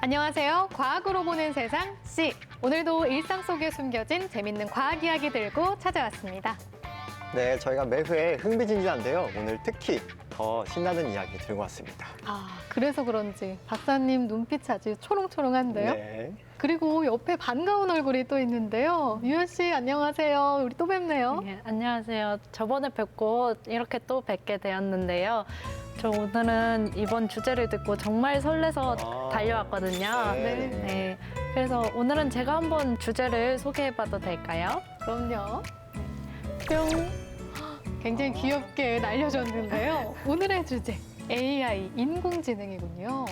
안녕하세요. 과학으로 보는 세상 C. 오늘도 일상 속에 숨겨진 재밌는 과학 이야기 들고 찾아왔습니다. 네, 저희가 매회 흥미진진한데요. 오늘 특히 더 신나는 이야기 들고 왔습니다. 그래서 그런지 박사님 눈빛이 아주 초롱초롱한데요. 네. 그리고 옆에 반가운 얼굴이 또 있는데요. 유현 씨 안녕하세요. 우리 또 뵙네요. 네, 안녕하세요. 저번에 뵙고 이렇게 또 뵙게 되었는데요. 저 오늘은 이번 주제를 듣고 정말 설레서 달려왔거든요. 네. 네. 그래서 오늘은 제가 한번 주제를 소개해봐도 될까요? 그럼요. 뿅. 굉장히 귀엽게 날려줬는데요. 오늘의 주제 AI 인공지능이군요.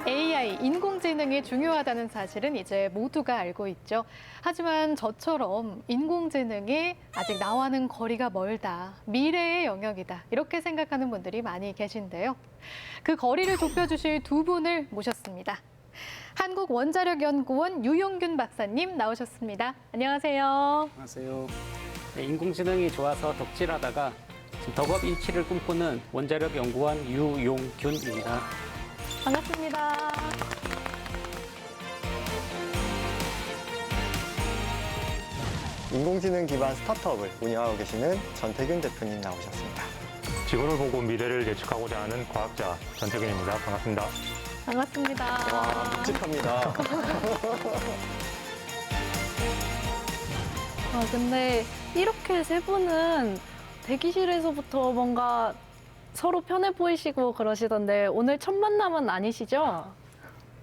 AI, 인공지능이 중요하다는 사실은 이제 모두가 알고 있죠. 하지만 저처럼 인공지능이 아직 나와는 거리가 멀다, 미래의 영역이다, 이렇게 생각하는 분들이 많이 계신데요. 그 거리를 좁혀주실 두 분을 모셨습니다. 한국원자력연구원 유용균 박사님 나오셨습니다. 안녕하세요. 안녕하세요. 네, 인공지능이 좋아서 덕질하다가 지금 덕업 일치를 꿈꾸는 원자력연구원 유용균입니다. 반갑습니다. 인공지능 기반 스타트업을 운영하고 계시는 전태균 대표님 나오셨습니다. 지구를 보고 미래를 예측하고자 하는 과학자 전태균입니다. 반갑습니다. 반갑습니다. 와, 묵직합니다. 근데 이렇게 세 분은 대기실에서부터 뭔가 서로 편해 보이시고 그러시던데 오늘 첫 만남은 아니시죠?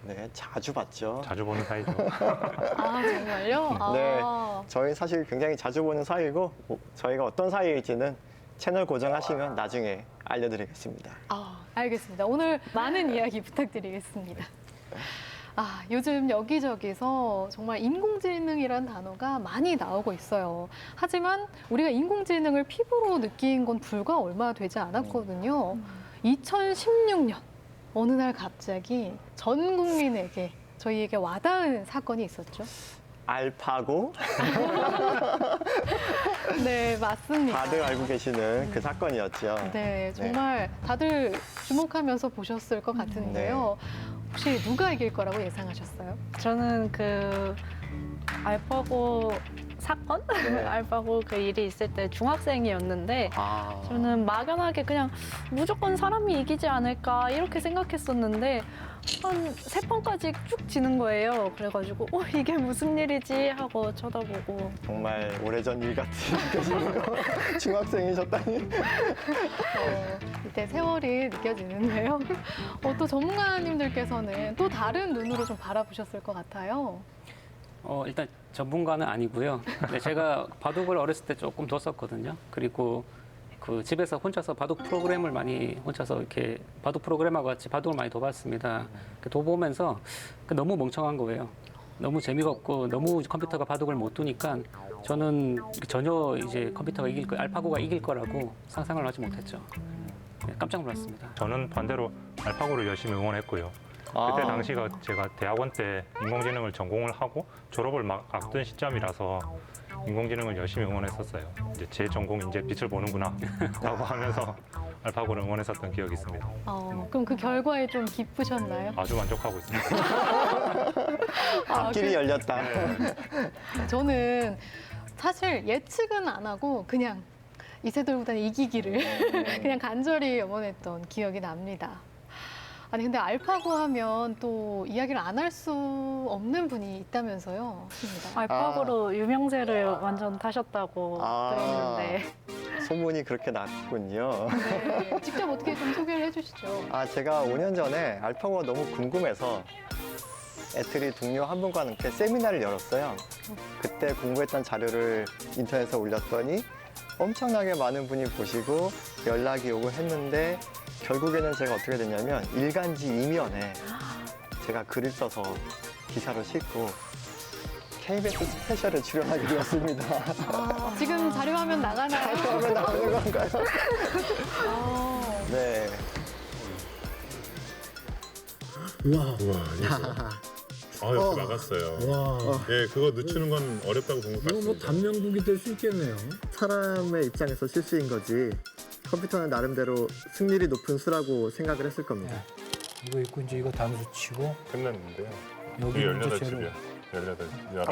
네, 자주 봤죠. 자주 보는 사이죠. 정말요? 네, 저희 사실 굉장히 자주 보는 사이고 저희가 어떤 사이일지는 채널 고정하시면 나중에 알려드리겠습니다. 알겠습니다. 오늘 많은 이야기 부탁드리겠습니다. 요즘 여기저기서 정말 인공지능이란 단어가 많이 나오고 있어요. 하지만 우리가 인공지능을 피부로 느낀 건 불과 얼마 되지 않았거든요. 2016년 어느 날 갑자기 전 국민에게 저희에게 와닿은 사건이 있었죠. 알파고 네, 맞습니다. 다들 알고 계시는 그 사건이었죠. 네, 정말 다들 주목하면서 보셨을 것 같은데요. 혹시 누가 이길 거라고 예상하셨어요? 저는 그 알파고 사건? 네. 알파고 그 일이 있을 때 중학생이었는데 저는 막연하게 그냥 무조건 사람이 이기지 않을까 이렇게 생각했었는데 한 3판까지 쭉 지는 거예요. 그래가지고 이게 무슨 일이지 하고 쳐다보고 정말 오래전 일 같은 느껴지는 거. 중학생이셨다니. 이때 세월이 느껴지는데요. 또 전문가님들께서는 또 다른 눈으로 좀 바라보셨을 것 같아요. 일단 전문가는 아니고요. 네, 제가 바둑을 어렸을 때 조금 뒀었거든요. 그리고 그 집에서 혼자서 바둑 프로그램을 많이 혼자서 이렇게 바둑 프로그램하고 같이 바둑을 많이 둬봤습니다. 둬보면서 너무 멍청한 거예요. 너무 재미가 없고 너무 컴퓨터가 바둑을 못 두니까 저는 전혀 이제 컴퓨터가 알파고가 이길 거라고 상상을 하지 못했죠. 네, 깜짝 놀랐습니다. 저는 반대로 알파고를 열심히 응원했고요. 그때 당시가 제가 대학원 때 인공지능을 전공을 하고 졸업을 막 앞둔 시점이라서 인공지능을 열심히 응원했었어요. 이제 제 전공이 이제 빛을 보는구나 라고 하면서 알파고를 응원했었던 기억이 있습니다. 그럼 그 결과에 좀 기쁘셨나요? 아주 만족하고 있습니다. 앞길이 열렸다. 저는 사실 예측은 안 하고 그냥 이세돌보다는 이기기를 그냥 간절히 염원했던 기억이 납니다. 아니 근데 알파고 하면 또 이야기를 안 할 수 없는 분이 있다면서요? 알파고로 유명세를 완전 타셨다고 들었는데 소문이 그렇게 났군요. 네, 직접 어떻게 좀 소개를 해주시죠. 제가 5년 전에 알파고가 너무 궁금해서 애트리 동료 한 분과 함께 세미나를 열었어요. 그때 공부했던 자료를 인터넷에 올렸더니 엄청나게 많은 분이 보시고 연락이 오고 했는데 결국에는 제가 어떻게 됐냐면 일간지 이면에 제가 글을 써서 기사로 싣고 KBS 스페셜에 출연하게 되었습니다. 지금 자료 화면 나가나요? 그러면 나오는 건가요? 아, 네. 우와, 옆에 막았어요. 와. 예, 그거 늦추는 건 어렵다고 본 것 이거 뭐 같습니다. 단명국이 될 수 있겠네요. 사람의 입장에서 실수인 거지 컴퓨터는 나름대로 승률이 높은 수라고 생각을 했을 겁니다. 이거 있고 이제 이거 단수 치고 끝났는데요. 여기 이게 문제 18집이요. 19집이네요.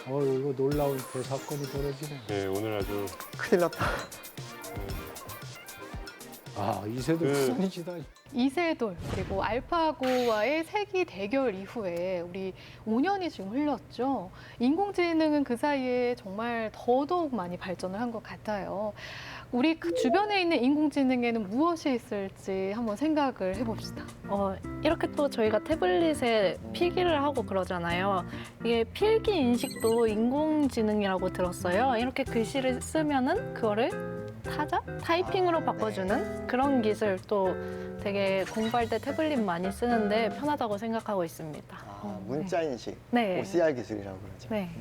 19집. 이거 놀라운 대사건이 벌어지네. 예, 오늘 아주 큰일 났다. 이세돌 그- 수산이시다. 이세돌 그리고 알파고와의 세기 대결 이후에 우리 5년이 지금 흘렀죠. 인공지능은 그 사이에 정말 더더욱 많이 발전을 한 것 같아요. 우리 그 주변에 있는 인공지능에는 무엇이 있을지 한번 생각을 해봅시다. 이렇게 또 저희가 태블릿에 필기를 하고 그러잖아요. 이게 필기 인식도 인공지능이라고 들었어요. 이렇게 글씨를 쓰면은 그거를 타이핑으로 바꿔주는 그런 기술 또 되게 공부할 때 태블릿 많이 쓰는데 편하다고 생각하고 있습니다. 문자 인식, 네. OCR 기술이라고 그러죠. 네.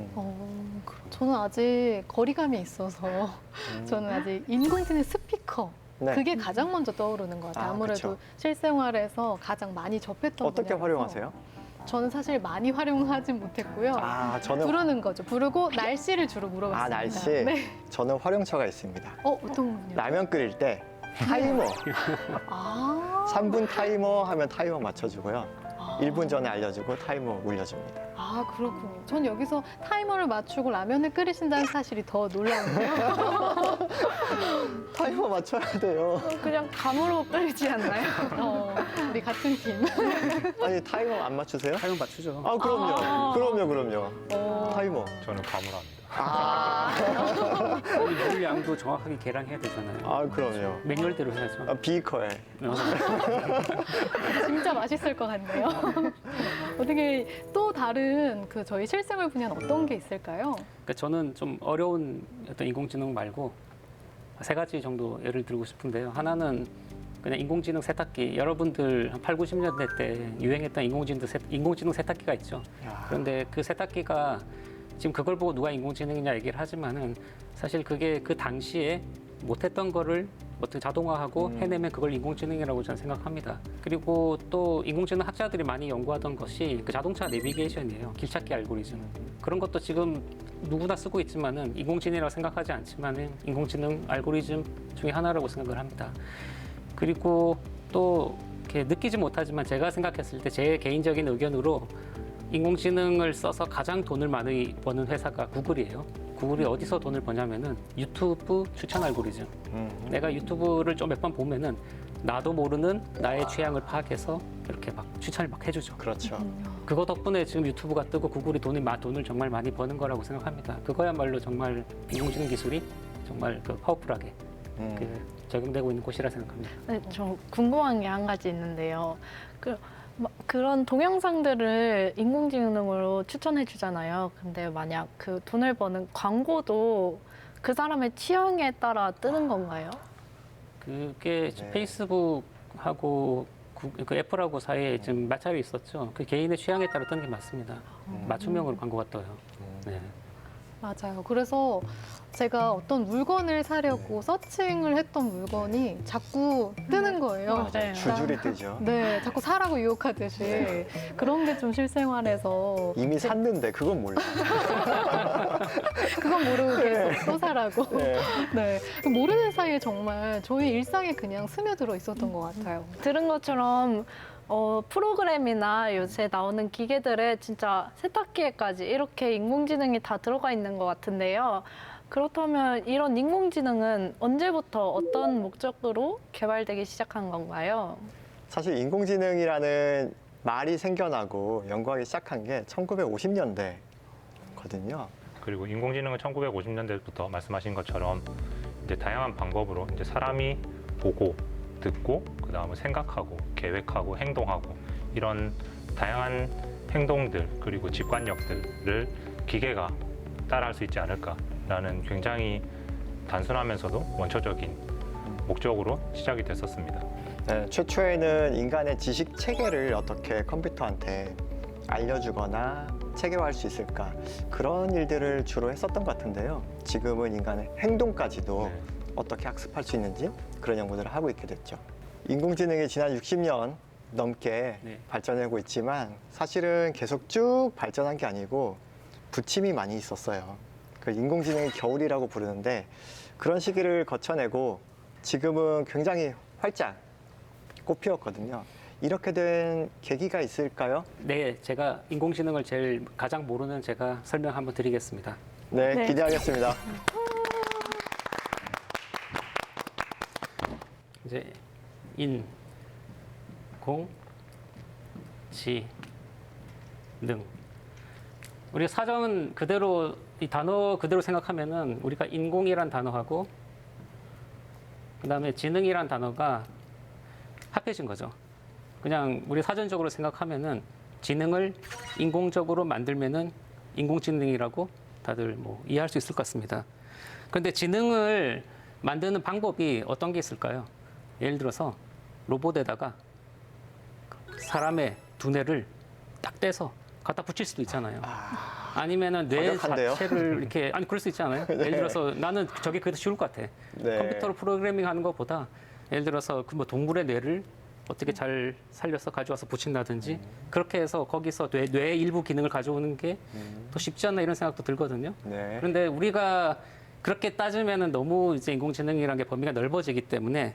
저는 아직 거리감이 있어서 저는 아직 인공지능 스피커 네. 그게 가장 먼저 떠오르는 것 같아요. 아무래도 그쵸. 실생활에서 가장 많이 접했던 어떻게 분야라서. 활용하세요? 저는 사실 많이 활용하진 못했고요. 저는 부르는 거죠. 부르고 날씨를 주로 물어봤습니다. 날씨. 네. 저는 활용처가 있습니다. 어떤 분요? 라면 끓일 때 타이머, 3분 타이머 하면 타이머 맞춰주고요. 1분 전에 알려주고 타이머 올려줍니다. 그렇군요. 전 여기서 타이머를 맞추고 라면을 끓이신다는 사실이 더 놀라운데요. 타이머 맞춰야 돼요. 그냥 감으로 끓이지 않나요? 우리 같은 팀. 아니 타이머 안 맞추세요? 타이머 맞추죠. 그럼요. 타이머. 저는 감을 합니다. 물량도 정확하게 계량해야 되잖아요. 그럼요. 매뉴얼대로 해야죠. 비커에. 진짜 맛있을 것 같네요. 어떻게 또 다른 그 저희 실생활 분야는 어떤 게 있을까요? 그러니까 저는 좀 어려운 어떤 인공지능 말고 세 가지 정도 예를 들고 싶은데요. 하나는 그냥 인공지능 세탁기. 여러분들 한 8, 90년대 때 유행했던 인공지능 세탁기가 있죠. 그런데 그 세탁기가 지금 그걸 보고 누가 인공지능이냐 얘기를 하지만은 사실 그게 그 당시에 못했던 거를 어떻게 자동화하고 해내면 그걸 인공지능이라고 저는 생각합니다. 그리고 또 인공지능 학자들이 많이 연구하던 것이 그 자동차 내비게이션이에요. 길찾기 알고리즘. 그런 것도 지금 누구나 쓰고 있지만은 인공지능이라고 생각하지 않지만은 인공지능 알고리즘 중에 하나라고 생각을 합니다. 그리고 또 이렇게 느끼지 못하지만 제가 생각했을 때 제 개인적인 의견으로 인공지능을 써서 가장 돈을 많이 버는 회사가 구글이에요. 구글이 어디서 돈을 버냐면은 유튜브 추천 알고리즘. 내가 유튜브를 좀 몇 번 보면은 나도 모르는 나의 취향을 파악해서 이렇게 막 추천을 막 해주죠. 그렇죠. 그거 덕분에 지금 유튜브가 뜨고 구글이 돈을 정말 많이 버는 거라고 생각합니다. 그거야말로 정말 인공지능 기술이 정말 그 파워풀하게 그 적용되고 있는 곳이라 생각합니다. 네, 저 궁금한 게 한 가지 있는데요. 그런 동영상들을 인공지능으로 추천해 주잖아요. 근데 만약 그 돈을 버는 광고도 그 사람의 취향에 따라 뜨는 건가요? 그게 네. 페이스북하고 그 애플하고 사이에 지금 마찰이 있었죠. 그 개인의 취향에 따라 뜨는 게 맞습니다. 맞춤형으로 광고가 떠요. 네. 맞아요. 그래서 제가 어떤 물건을 사려고 서칭을 했던 물건이 자꾸 뜨는 거예요. 맞아요. 줄줄이 뜨죠. 네, 자꾸 사라고 유혹하듯이 그런 게 좀 실생활에서 이미 샀는데 그건 몰라. 그건 모르고 계속 또 사라고. 네. 네, 모르는 사이에 정말 저희 일상에 그냥 스며들어 있었던 것 같아요. 들은 것처럼 프로그램이나 요새 나오는 기계들에 진짜 세탁기에까지 이렇게 인공지능이 다 들어가 있는 것 같은데요. 그렇다면 이런 인공지능은 언제부터 어떤 목적으로 개발되기 시작한 건가요? 사실 인공지능이라는 말이 생겨나고 연구하기 시작한 게 1950년대거든요. 그리고 인공지능은 1950년대부터 말씀하신 것처럼 이제 다양한 방법으로 이제 사람이 보고 듣고 그다음에 생각하고 계획하고 행동하고 이런 다양한 행동들 그리고 직관력들을 기계가 따라할 수 있지 않을까라는 굉장히 단순하면서도 원초적인 목적으로 시작이 됐었습니다. 네, 최초에는 인간의 지식 체계를 어떻게 컴퓨터한테 알려주거나 체계화할 수 있을까 그런 일들을 주로 했었던 것 같은데요. 지금은 인간의 행동까지도 네. 어떻게 학습할 수 있는지 그런 연구들을 하고 있게 됐죠. 인공지능이 지난 60년 넘게 네. 발전하고 있지만 사실은 계속 쭉 발전한 게 아니고 부침이 많이 있었어요. 그 인공지능의 겨울이라고 부르는데 그런 시기를 거쳐내고 지금은 굉장히 활짝 꽃피웠거든요. 이렇게 된 계기가 있을까요? 네, 제가 인공지능을 제일 가장 모르는 제가 설명 한번 드리겠습니다. 네, 네. 기대하겠습니다. 이제 인공지능. 우리가 사전 그대로 이 단어 그대로 생각하면은 우리가 인공이란 단어하고 그다음에 지능이란 단어가 합해진 거죠. 그냥 우리 사전적으로 생각하면은 지능을 인공적으로 만들면은 인공지능이라고 다들 뭐 이해할 수 있을 것 같습니다. 그런데 지능을 만드는 방법이 어떤 게 있을까요? 예를 들어서 로봇에다가 사람의 두뇌를 딱 떼서 갖다 붙일 수도 있잖아요. 아니면은 뇌 과격한데요? 자체를 이렇게 아니 그럴 수 있잖아요. 예를 들어서 나는 저게 그래도 쉬울 것 같아. 네. 컴퓨터로 프로그래밍 하는 것보다 예를 들어서 그 뭐 동물의 뇌를 어떻게 잘 살려서 가져와서 붙인다든지 그렇게 해서 거기서 뇌의 일부 기능을 가져오는 게 더 쉽지 않나 이런 생각도 들거든요. 네. 그런데 우리가 그렇게 따지면은 너무 이제 인공지능이라는 게 범위가 넓어지기 때문에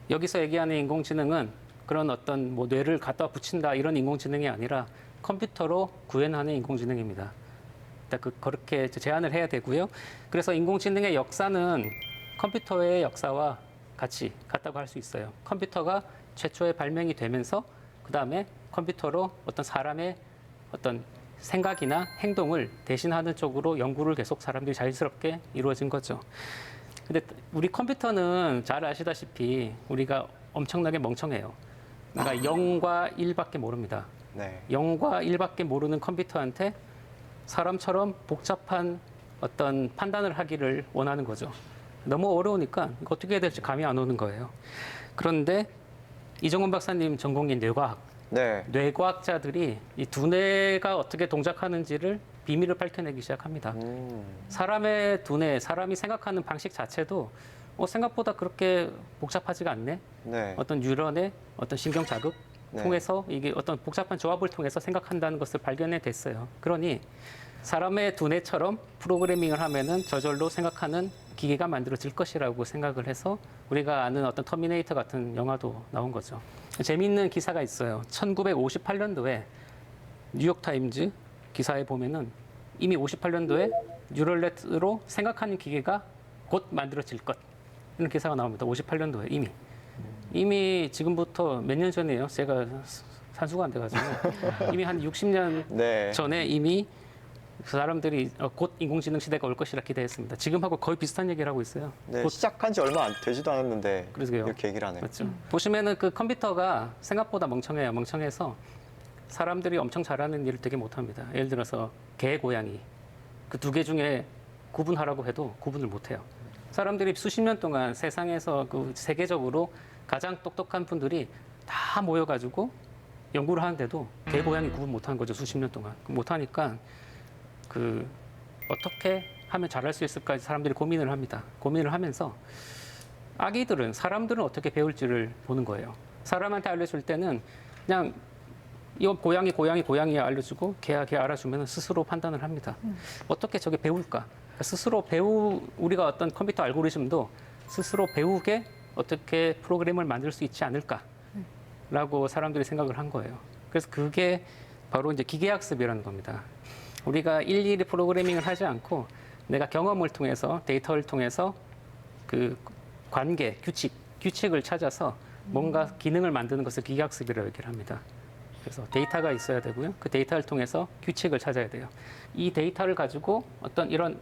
여기서 얘기하는 인공지능은 그런 어떤 뭐 뇌를 갖다 붙인다 이런 인공지능이 아니라 컴퓨터로 구현하는 인공지능입니다. 일단 그렇게 제한을 해야 되고요. 그래서 인공지능의 역사는 컴퓨터의 역사와 같이 같다고 할 수 있어요. 컴퓨터가 최초에 발명이 되면서 그 다음에 컴퓨터로 어떤 사람의 어떤 생각이나 행동을 대신하는 쪽으로 연구를 계속 사람들이 자연스럽게 이루어진 거죠. 근데 우리 컴퓨터는 잘 아시다시피 우리가 엄청나게 멍청해요. 그러니까 0과 1밖에 모릅니다. 네. 0과 1밖에 모르는 컴퓨터한테 사람처럼 복잡한 어떤 판단을 하기를 원하는 거죠. 너무 어려우니까 어떻게 해야 될지 감이 안 오는 거예요. 그런데 이정훈 박사님 전공인 뇌과학, 네. 뇌과학자들이 이 두뇌가 어떻게 동작하는지를 비밀을 밝혀내기 시작합니다. 사람의 두뇌, 사람이 생각하는 방식 자체도 생각보다 그렇게 복잡하지가 않네. 네. 어떤 뉴런의 어떤 신경 자극 네. 통해서 이게 어떤 복잡한 조합을 통해서 생각한다는 것을 발견해 냈어요. 그러니 사람의 두뇌처럼 프로그래밍을 하면은 저절로 생각하는 기계가 만들어질 것이라고 생각을 해서 우리가 아는 어떤 터미네이터 같은 영화도 나온 거죠. 재미있는 기사가 있어요. 1958년도에 뉴욕타임즈 기사에 보면은 이미 58년도에 뉴럴넷으로 생각하는 기계가 곧 만들어질 것 이런 기사가 나옵니다. 58년도에 이미 지금부터 몇 년 전이에요. 제가 산수가 안 돼가지고 이미 한 60년 네. 전에 이미 그 사람들이 곧 인공지능 시대가 올 것이라 기대했습니다. 지금하고 거의 비슷한 얘기를 하고 있어요. 네. 곧 시작한 지 얼마 되지도 않았는데 그러게요. 이렇게 얘기를 하네요. 맞죠. 보시면은 그 컴퓨터가 생각보다 멍청해요. 멍청해서 사람들이 엄청 잘하는 일을 되게 못합니다. 예를 들어서 개, 고양이 그 두 개 중에 구분하라고 해도 구분을 못해요. 사람들이 수십 년 동안 세상에서 그 세계적으로 가장 똑똑한 분들이 다 모여가지고 연구를 하는데도 개, 고양이 구분 못하는 거죠. 수십 년 동안 못하니까 그 어떻게 하면 잘할 수 있을까 사람들이 고민을 합니다. 고민을 하면서 아기들은 사람들은 어떻게 배울지를 보는 거예요. 사람한테 알려줄 때는 그냥 이거 고양이 알려주고 개야 개 알아주면 스스로 판단을 합니다. 어떻게 저게 배울까? 스스로 우리가 어떤 컴퓨터 알고리즘도 스스로 배우게 어떻게 프로그램을 만들 수 있지 않을까라고 사람들이 생각을 한 거예요. 그래서 그게 바로 이제 기계학습이라는 겁니다. 우리가 일일이 프로그래밍을 하지 않고 내가 경험을 통해서 데이터를 통해서 그 관계, 규칙을 찾아서 뭔가 기능을 만드는 것을 기계학습이라고 얘기를 합니다. 그래서 데이터가 있어야 되고요. 그 데이터를 통해서 규칙을 찾아야 돼요. 이 데이터를 가지고 어떤 이런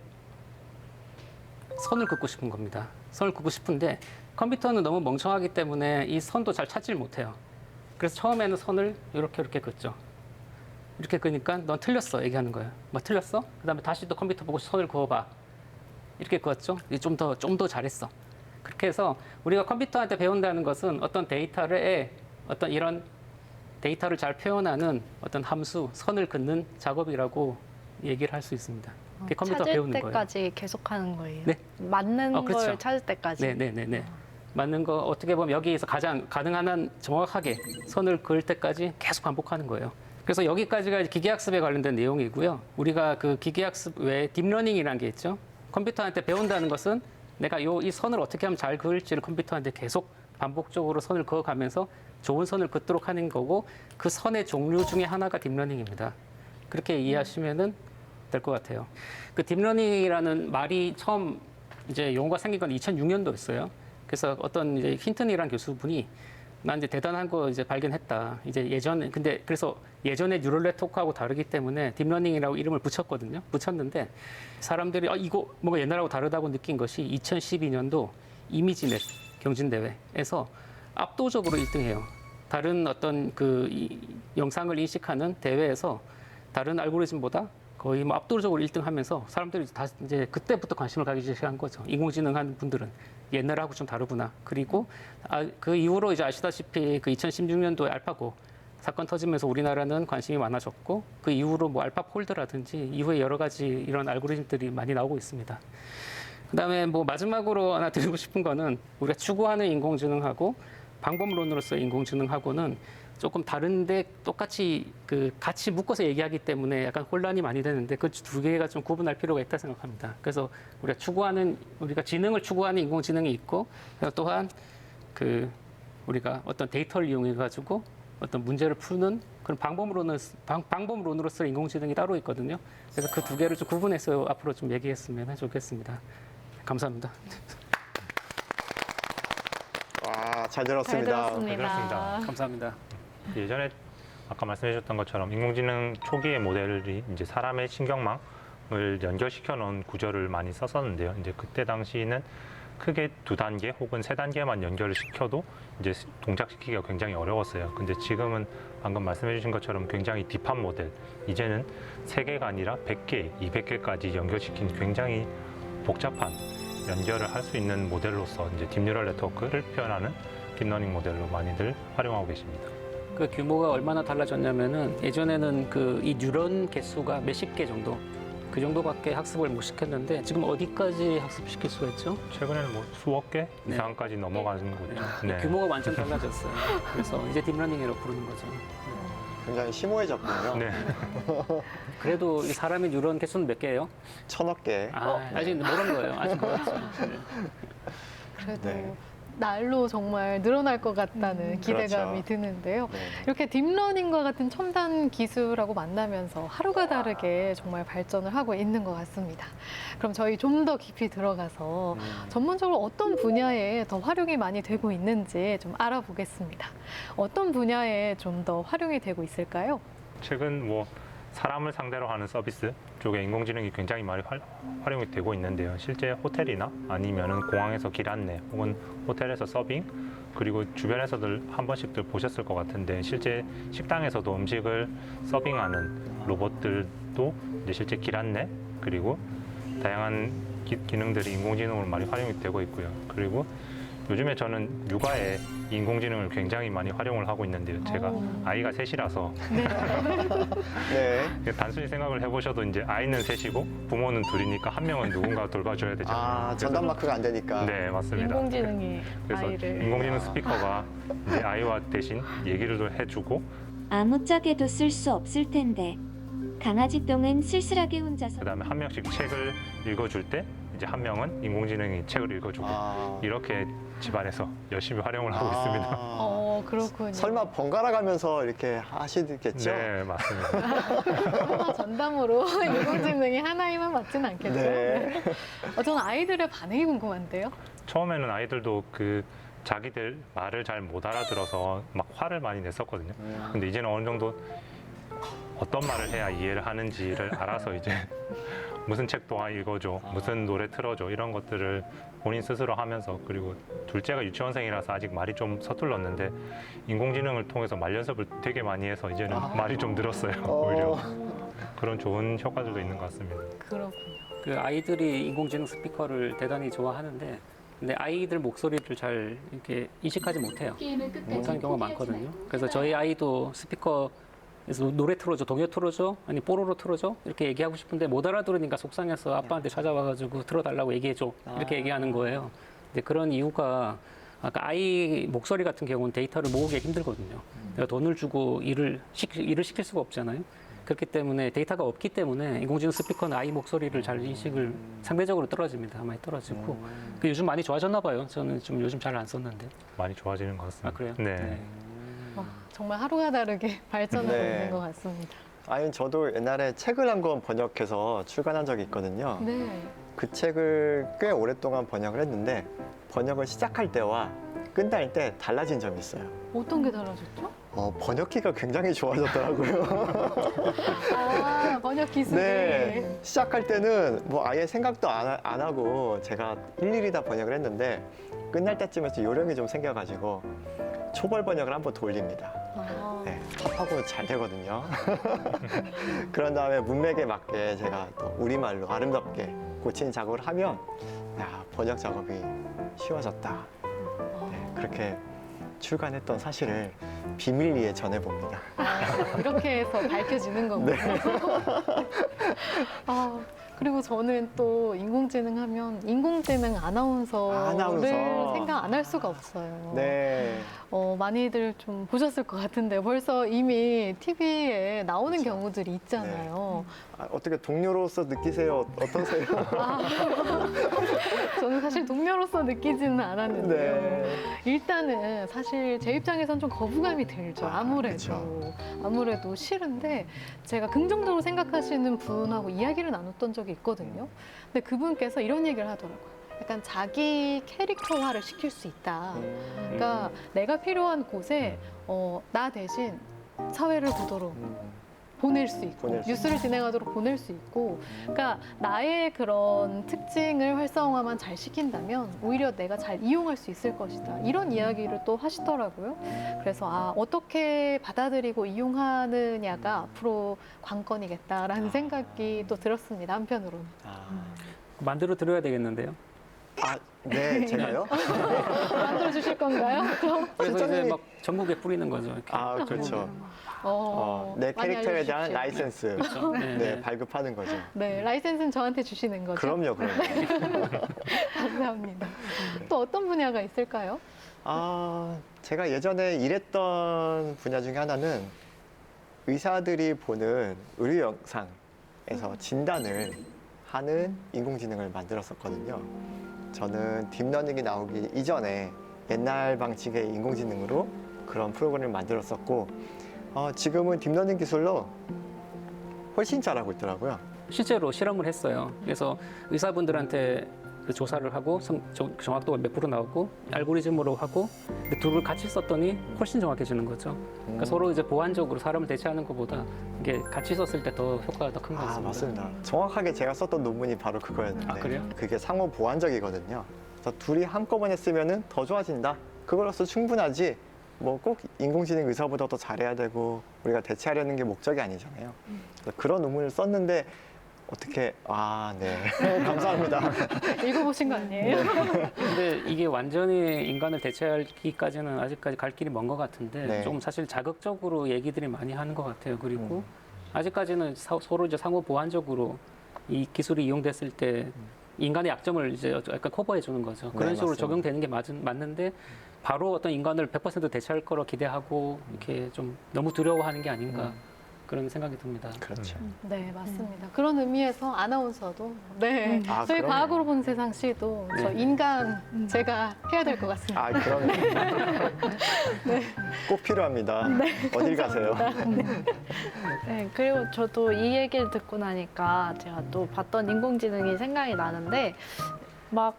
선을 긋고 싶은 겁니다. 선을 긋고 싶은데 컴퓨터는 너무 멍청하기 때문에 이 선도 잘 찾질 못해요. 그래서 처음에는 선을 이렇게 긋죠. 이렇게 그으니까 넌 틀렸어 얘기하는 거예요. 뭐 틀렸어? 그다음에 다시 또 컴퓨터 보고 선을 그어봐. 이렇게 그었죠. 좀 더 잘했어. 그렇게 해서 우리가 컴퓨터한테 배운다는 것은 어떤 데이터를 어떤 이런 데이터를 잘 표현하는 어떤 함수, 선을 긋는 작업이라고 얘기를 할 수 있습니다. 그게 컴퓨터 찾을 배우는 거예요. 때까지 계속하는 거예요. 네. 맞는 그렇죠. 걸 찾을 때까지. 네네네네. 맞는 거 어떻게 보면 여기에서 가장 가능한 한 정확하게 선을 그을 때까지 계속 반복하는 거예요. 그래서 여기까지가 기계학습에 관련된 내용이고요. 우리가 그 기계학습 외에 딥러닝이라는 게 있죠. 컴퓨터한테 배운다는 것은 내가 이 선을 어떻게 하면 잘 그을지를 컴퓨터한테 계속 반복적으로 선을 그어가면서 좋은 선을 긋도록 하는 거고 그 선의 종류 중에 하나가 딥러닝입니다. 그렇게 이해하시면은 될 것 같아요. 그 딥러닝이라는 말이 처음 이제 용어가 생긴 건 2006년도였어요. 그래서 어떤 이제 힌튼이라는 교수분이 난 이제 대단한 거 이제 발견했다. 이제 근데 그래서 예전에 뉴럴 네트워크하고 다르기 때문에 딥러닝이라고 이름을 붙였는데 사람들이 이거 뭔가 옛날하고 다르다고 느낀 것이 2012년도 이미지넷 경진대회에서 압도적으로 1등해요. 다른 어떤 영상을 인식하는 대회에서 다른 알고리즘보다 거의 뭐 압도적으로 1등하면서 사람들이 다 이제 그때부터 관심을 가기 시작한 거죠. 인공지능 하는 분들은 옛날하고 좀 다르구나. 그리고 그 이후로 이제 아시다시피 그 2016년도에 알파고 사건 터지면서 우리나라는 관심이 많아졌고 그 이후로 뭐 알파폴드라든지 이후에 여러 가지 이런 알고리즘들이 많이 나오고 있습니다. 그다음에 뭐 마지막으로 하나 드리고 싶은 거는 우리가 추구하는 인공지능하고 방법론으로서의 인공지능하고는 조금 다른데 똑같이 같이 묶어서 얘기하기 때문에 약간 혼란이 많이 되는데 그 두 개가 좀 구분할 필요가 있다 생각합니다. 그래서 우리가 지능을 추구하는 인공지능이 있고 또한 우리가 어떤 데이터를 이용해 가지고 어떤 문제를 푸는 그런 방법론으로서의 인공지능이 따로 있거든요. 그래서 그 두 개를 좀 구분해서 앞으로 좀 얘기했으면 좋겠습니다. 감사합니다. 와, 잘 들었습니다. 잘 들었습니다. 감사합니다. 예전에 아까 말씀해 주셨던 것처럼 인공지능 초기의 모델이 이제 사람의 신경망을 연결시켜 놓은 구조를 많이 썼었는데요. 이제 그때 당시에는 크게 2단계 혹은 3단계만 연결을 시켜도 이제 동작시키기가 굉장히 어려웠어요. 근데 지금은 방금 말씀해 주신 것처럼 굉장히 딥한 모델, 이제는 3개가 아니라 100개, 200개까지 연결시킨 굉장히 복잡한 연결을 할 수 있는 모델로서 이제 딥뉴럴 네트워크를 표현하는 딥러닝 모델로 많이들 활용하고 계십니다. 그 규모가 얼마나 달라졌냐면은 예전에는 이 뉴런 개수가 몇십 개 정도 그 정도밖에 학습을 못 시켰는데 지금 어디까지 학습시킬 수가 있죠? 최근에는 뭐 수억 개 네. 이상까지 넘어가는 거죠. 네. 규모가 완전 달라졌어요. 그래서 이제 딥러닝이라고 부르는 거죠. 굉장히 심오해졌군요. 네. 그래도 이 사람의 뉴런 개수는 몇 개예요? 1000억 개. 아직 모르는 거예요. 아직 모르죠. 그래도 네. 날로 정말 늘어날 것 같다는 기대감이 그렇죠. 드는데요. 네. 이렇게 딥러닝과 같은 첨단 기술하고 만나면서 하루가 다르게 정말 발전을 하고 있는 것 같습니다. 그럼 저희 좀 더 깊이 들어가서 전문적으로 어떤 분야에 더 활용이 많이 되고 있는지 좀 알아보겠습니다. 어떤 분야에 좀 더 활용이 되고 있을까요? 최근 뭐 사람을 상대로 하는 서비스 쪽에 인공지능이 굉장히 많이 활용이 되고 있는데요. 실제 호텔이나 아니면은 공항에서 길 안내 혹은 호텔에서 서빙 그리고 주변에서들 한 번씩들 보셨을 것 같은데 실제 식당에서도 음식을 서빙하는 로봇들도 이제 실제 길 안내 그리고 다양한 기능들이 인공지능으로 많이 활용이 되고 있고요. 그리고 요즘에 저는 육아에 인공지능을 굉장히 많이 활용을 하고 있는데요. 제가 아이가 셋이라서 네. 단순히 생각을 해보셔도 이제 아이는 셋이고 부모는 둘이니까 한 명은 누군가 돌봐줘야 되잖아요. 아, 전담 마크가 안 되니까. 네, 맞습니다. 인공지능이 그래서 아이를 인공지능 스피커가 이제 아이와 대신 얘기를 해주고 아무짝에도 쓸 수 없을 텐데 강아지 똥은 쓸쓸하게 혼자서 그다음에 한 명씩 책을 읽어줄 때 이제 한 명은 인공지능이 책을 읽어주고 이렇게 집안에서 열심히 활용을 하고 있습니다. 그렇군요. 설마 번갈아 가면서 이렇게 하시겠죠? 네, 맞습니다. 설마 전담으로 인공지능이 하나에만 맞진 않겠죠? 네. 저는 아이들의 반응이 궁금한데요. 처음에는 아이들도 자기들 말을 잘 못 알아들어서 막 화를 많이 냈었거든요. 근데 이제는 어느 정도 어떤 말을 해야 이해를 하는지를 알아서 이제 무슨 책 동안 읽어줘, 무슨 노래 틀어줘 이런 것들을 본인 스스로 하면서 그리고 둘째가 유치원생이라서 아직 말이 좀 서툴렀는데 인공지능을 통해서 말 연습을 되게 많이 해서 이제는 말이 좀 늘었어요. 오히려 그런 좋은 효과들도 있는 것 같습니다. 그렇군요. 그 아이들이 인공지능 스피커를 대단히 좋아하는데 근데 아이들 목소리를 잘 이렇게 인식하지 못해요. 못하는 경우가 많거든요. 그래서 저희 아이도 스피커에서 노래 틀어줘, 동요 틀어줘, 아니 뽀로로 틀어줘 이렇게 얘기하고 싶은데 못 알아들으니까 속상해서 아빠한테 찾아와가지고 틀어달라고 얘기해줘 이렇게 얘기하는 거예요. 근데 그런 이유가 아까 아이 목소리 같은 경우는 데이터를 모으기 힘들거든요. 내가 돈을 주고 일을 시킬 수가 없잖아요. 그렇기 때문에 데이터가 없기 때문에 인공지능 스피커는 아이 목소리를 잘 인식을 상대적으로 떨어집니다. 많이 떨어지고 그 요즘 많이 좋아졌나 봐요. 저는 좀 요즘 잘 안 썼는데. 많이 좋아지는 것 같습니다. 아 그래요? 네. 정말 하루가 다르게 발전하고 네. 있는 것 같습니다. 아니 저도 옛날에 책을 한 권 번역해서 출간한 적이 있거든요. 네. 그 책을 꽤 오랫동안 번역을 했는데 번역을 시작할 때와 끝날 때 달라진 점이 있어요. 어떤 게 달라졌죠? 번역기가 굉장히 좋아졌더라고요. 아, 번역 기술이. 네, 시작할 때는 뭐 아예 생각도 안 하고 제가 일일이 다 번역을 했는데 끝날 때쯤에서 요령이 좀 생겨가지고 초벌 번역을 한번 돌립니다. 아, 네, 팝하고 잘 되거든요. 그런 다음에 문맥에 맞게 제가 또 우리말로 아름답게 고치는 작업을 하면 야, 번역 작업이 쉬워졌다. 네, 그렇게 출간했던 사실을 비밀리에 전해봅니다. 이렇게 해서 밝혀지는 거군요. 아, 그리고 저는 또 인공지능 하면 인공지능 아나운서를 생각 안 할 수가 없어요. 네. 많이들 좀 보셨을 것 같은데 벌써 이미 TV에 나오는 경우들이 있잖아요. 어떻게 동료로서 느끼세요? 어떠세요? 저는 사실 동료로서 느끼지는 않았는데요. 네. 일단은 사실 제 입장에선 좀 거부감이 들죠. 아무래도 싫은데 제가 긍정적으로 생각하시는 분하고 이야기를 나눴던 적이 있거든요. 근데 그분께서 이런 얘기를 하더라고요. 약간 자기 캐릭터화를 시킬 수 있다. 그러니까 내가 필요한 곳에 나 대신 사회를 보도록 보낼 수 있고 뉴스를 진행하도록 보낼 수 있고 그러니까 나의 그런 특징을 활성화만 잘 시킨다면 오히려 내가 잘 이용할 수 있을 것이다. 이런 이야기를 또 하시더라고요. 그래서 어떻게 받아들이고 이용하느냐가 앞으로 관건이겠다라는 생각이 또 들었습니다. 한편으로는. 만들어 드려야 되겠는데요. 네, 제가요? 만들어 주실 건가요? 그래서 이제 막 전국에 뿌리는 거죠. 이렇게. 그렇죠. 많이 내 캐릭터에 대한 알려주십시오. 라이센스 그렇죠. 네, 네. 발급하는 거죠. 네, 라이센스는 저한테 주시는 거죠? 그럼요. 감사합니다. 또 어떤 분야가 있을까요? 제가 예전에 일했던 분야 중에 하나는 의사들이 보는 의료 영상에서 진단을 하는 인공지능을 만들었었거든요. 저는 딥러닝이 나오기 이전에 옛날 방식의 인공지능으로 그런 프로그램을 만들었었고 지금은 딥러닝 기술로 훨씬 잘하고 있더라고요. 실제로 실험을 했어요. 그래서 의사분들한테 그 조사를 하고 정확도가 몇 프로 나오고 알고리즘으로 하고 둘을 같이 썼더니 훨씬 정확해지는 거죠. 그러니까 서로 이제 보완적으로 사람을 대체하는 것보다 이게 같이 썼을 때 더 효과가 더 큰 것 같습니다. 맞습니다. 정확하게 제가 썼던 논문이 바로 그거였는데 그래요? 그게 상호 보완적이거든요. 그래서 둘이 한꺼번에 쓰면은 더 좋아진다. 그걸로써 충분하지. 뭐 꼭 인공지능 의사보다 더 잘해야 되고 우리가 대체하려는 게 목적이 아니잖아요. 그래서 그런 논문을 썼는데 어떻게 네. 감사합니다. 읽어보신 거 아니에요? 근데 이게 완전히 인간을 대체하기까지는 아직까지 갈 길이 먼 것 같은데 네. 좀 사실 자극적으로 얘기들이 많이 하는 것 같아요. 그리고 아직까지는 서로 이제 상호 보완적으로 이 기술이 이용됐을 때 인간의 약점을 이제 약간 커버해 주는 거죠. 그런 식으로 맞습니다. 적용되는 게 맞는데 바로 어떤 인간을 100% 대체할 거로 기대하고 이렇게 좀 너무 두려워하는 게 아닌가 그런 생각이 듭니다. 그렇죠. 네, 맞습니다. 그런 의미에서 아나운서도 저희 그럼요. 과학으로 본 세상 시도 저 인간 제가 해야 될 것 같습니다. 그럼요. 꼭 필요합니다. 어딜 가세요? 네, 그리고 저도 이 얘기를 듣고 나니까 제가 또 봤던 인공지능이 생각이 나는데 막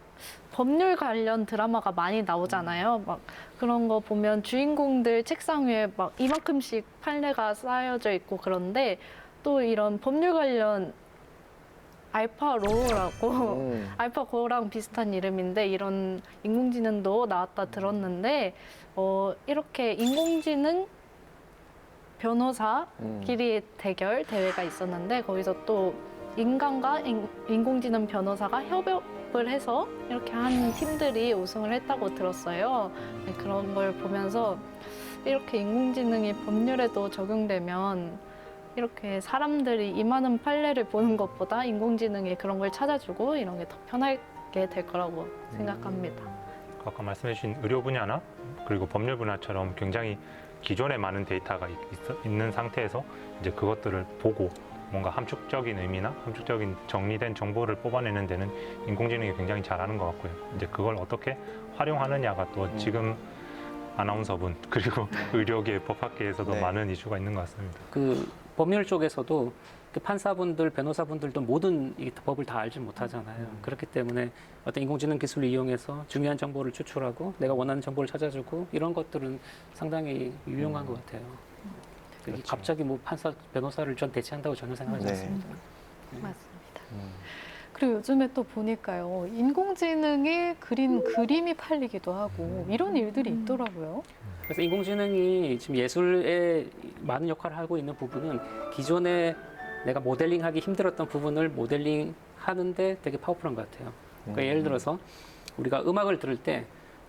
법률 관련 드라마가 많이 나오잖아요. 막 그런 거 보면 주인공들 책상 위에 막 이만큼씩 판례가 쌓여져 있고 그런데 또 이런 법률 관련 알파로라고 알파고랑 비슷한 이름인데 이런 인공지능도 나왔다 들었는데 이렇게 인공지능 변호사끼리 대결 대회가 있었는데 거기서 또 인간과 인공지능 변호사가 협업을 해서 이렇게 한 팀들이 우승을 했다고 들었어요. 네, 그런 걸 보면서 이렇게 인공지능이 법률에도 적용되면 이렇게 사람들이 이 많은 판례를 보는 것보다 인공지능이 그런 걸 찾아주고 이런 게 더 편하게 될 거라고 생각합니다. 아까 말씀해주신 의료 분야나 그리고 법률 분야처럼 굉장히 기존에 많은 데이터가 있는 상태에서 이제 그것들을 보고 뭔가 함축적인 의미나 함축적인 정리된 정보를 뽑아내는 데는 인공지능이 굉장히 잘하는 것 같고요. 이제 그걸 어떻게 활용하느냐가 또 지금 아나운서분 그리고 의료계, 법학계에서도 네. 많은 이슈가 있는 것 같습니다. 그 법률 쪽에서도 그 판사분들, 변호사분들도 모든 이 법을 다 알지 못하잖아요. 그렇기 때문에 어떤 인공지능 기술을 이용해서 중요한 정보를 추출하고 내가 원하는 정보를 찾아주고 이런 것들은 상당히 유용한 것 같아요. 그렇죠. 갑자기 뭐 판사, 변호사를 전 대체한다고 전혀 생각하지 네. 않습니다. 맞습니다. 그리고 요즘에 또 보니까요, 인공지능이 그린 그림이 팔리기도 하고 이런 일들이 있더라고요. 그래서 인공지능이 지금 예술에 많은 역할을 하고 있는 부분은 기존에 내가 모델링하기 힘들었던 부분을 모델링 하는데 되게 파워풀한 것 같아요. 그러니까 예를 들어서 우리가 음악을 들을 때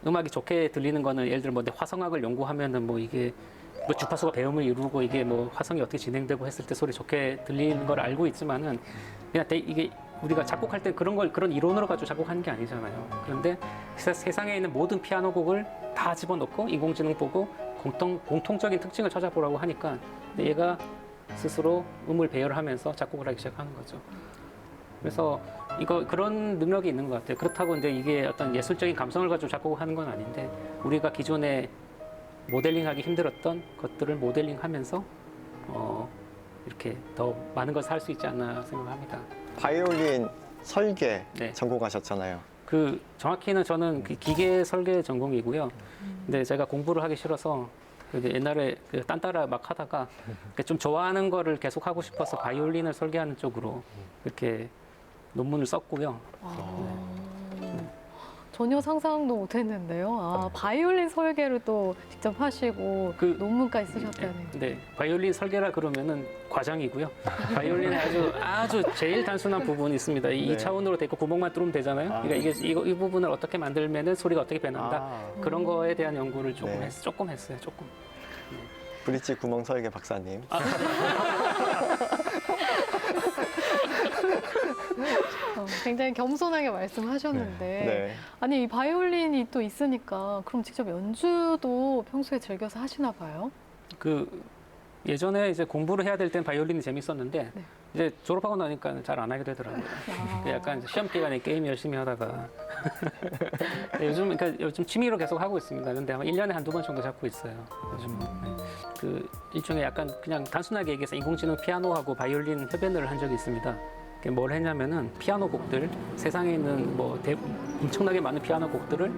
음악이 좋게 들리는 거는 예를 들어 뭐 화성학을 연구하면은 뭐 이게 뭐 주파수가 배음을 이루고 이게 뭐 화성이 어떻게 진행되고 했을 때 소리 좋게 들리는 걸 알고 있지만은 그냥 이게 우리가 작곡할 때 그런 이론으로 가지고 작곡하는 게 아니잖아요. 그런데 세상에 있는 모든 피아노 곡을 다 집어넣고 인공지능 보고 공통적인 특징을 찾아보라고 하니까 얘가 스스로 음을 배열하면서 작곡을 하기 시작하는 거죠. 그래서 그런 능력이 있는 것 같아요. 그렇다고 근데 이게 어떤 예술적인 감성을 가지고 작곡을 하는 건 아닌데 우리가 기존에 모델링하기 힘들었던 것들을 모델링하면서 이렇게 더 많은 것을 할 수 있지 않나 생각합니다. 바이올린 설계 네. 전공하셨잖아요. 정확히는 저는 그 기계 설계 전공이고요. 근데 제가 공부를 하기 싫어서 옛날에 딴 따라 막 하다가 좀 좋아하는 거를 계속 하고 싶어서 바이올린을 설계하는 쪽으로 이렇게 논문을 썼고요. 전혀 상상도 못했는데요. 바이올린 설계를 또 직접 하시고 논문까지 쓰셨다는. 네, 바이올린 설계라 그러면은 과장이고요. 바이올린의 아주 제일 단순한 부분이 있습니다. 이 차원으로 돼 있고 구멍만 뚫으면 되잖아요. 그러니까 이 부분을 어떻게 만들면은 소리가 어떻게 변한다. 그런 거에 대한 연구를 조금 했어요. 조금. 브릿지 구멍 설계 박사님. 굉장히 겸손하게 말씀하셨는데 네. 아니 이 바이올린이 또 있으니까 그럼 직접 연주도 평소에 즐겨서 하시나 봐요? 예전에 이제 공부를 해야 될 땐 바이올린이 재밌었는데 이제 졸업하고 나니까 잘 안 하게 되더라고요. 약간 시험 기간에 게임 열심히 하다가 요즘 취미로 계속 하고 있습니다. 근데 아마 1년에 한두 번 정도 잡고 있어요. 요즘은. 네. 일종의 약간 그냥 단순하게 얘기해서 인공지능 피아노하고 바이올린 협연을 한 적이 있습니다. 뭘 했냐면은 피아노 곡들, 세상에 있는 엄청나게 많은 피아노 곡들을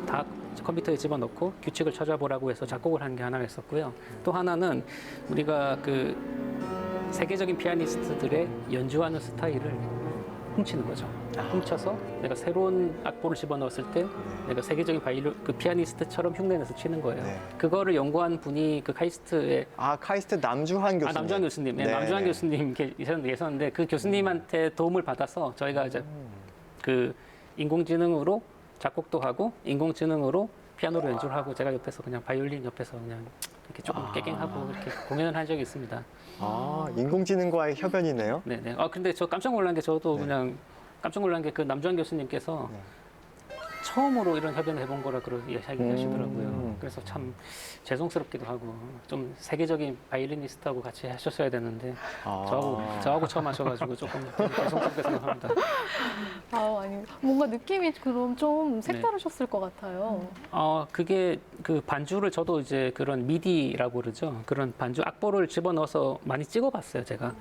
다 컴퓨터에 집어넣고 규칙을 찾아보라고 해서 작곡을 한 게 하나가 있었고요. 또 하나는 우리가 세계적인 피아니스트들의 연주하는 스타일을 훔치는 거죠. 훔쳐서 내가 새로운 악보를 집어넣었을 때 내가 세계적인 피아니스트처럼 흉내내서 치는 거예요. 네. 그거를 연구한 분이 카이스트의 카이스트 남주환 교수님. 남주환 교수님. 네, 남주환 교수님 계셨는데 그 교수님한테 도움을 받아서 저희가 이제 인공지능으로 작곡도 하고 인공지능으로 피아노로 연주를 하고 제가 옆에서 그냥 바이올린 옆에서 그냥 이렇게 조금 깨갱하고 이렇게 공연을 한 적이 있습니다. 인공지능과의 협연이네요. 네네. 근데 저 깜짝 놀란 게 저도 그냥 깜짝 놀란 게 남주환 교수님께서 처음으로 이런 협연을 해본 거라 이야기하시더라고요. 그래서 참 죄송스럽기도 하고 좀 세계적인 바이올리니스트하고 같이 하셨어야 되는데 저하고 처음 하셔가지고 조금 죄송스럽게 생각합니다. 아니 뭔가 느낌이 그럼 좀 색다르셨을 것 같아요. 그게 반주를 저도 이제 그런 미디라고 그러죠. 그런 반주 악보를 집어넣어서 많이 찍어봤어요, 제가.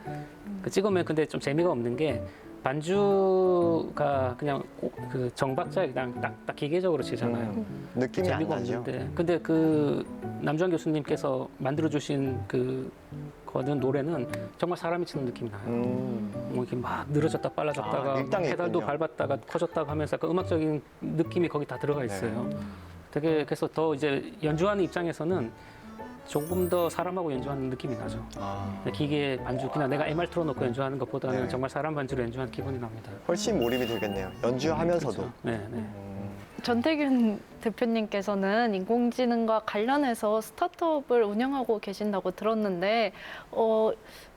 찍으면 근데 좀 재미가 없는 게 반주가 그냥 그 정박자에 그냥 딱 기계적으로 치잖아요. 느낌이 안 재미가 나죠. 없는데 근데 그 남주환 교수님께서 만들어 주신 그 거는 노래는 정말 사람이 치는 느낌이 나요. 뭐 이렇게 막 늘어졌다 빨라졌다가 밀당이 페달도 있군요. 밟았다가 커졌다가 하면서 약간 음악적인 느낌이 거기 다 들어가 있어요. 되게 그래서 더 이제 연주하는 입장에서는 조금 더 사람하고 연주하는 느낌이 나죠. 근데 기계 반주 그냥 내가 MR 틀어놓고 연주하는 것보다는 네. 정말 사람 반주로 연주하는 기분이 납니다. 훨씬 몰입이 되겠네요. 연주하면서도. 네, 네. 전태균 대표님께서는 인공지능과 관련해서 스타트업을 운영하고 계신다고 들었는데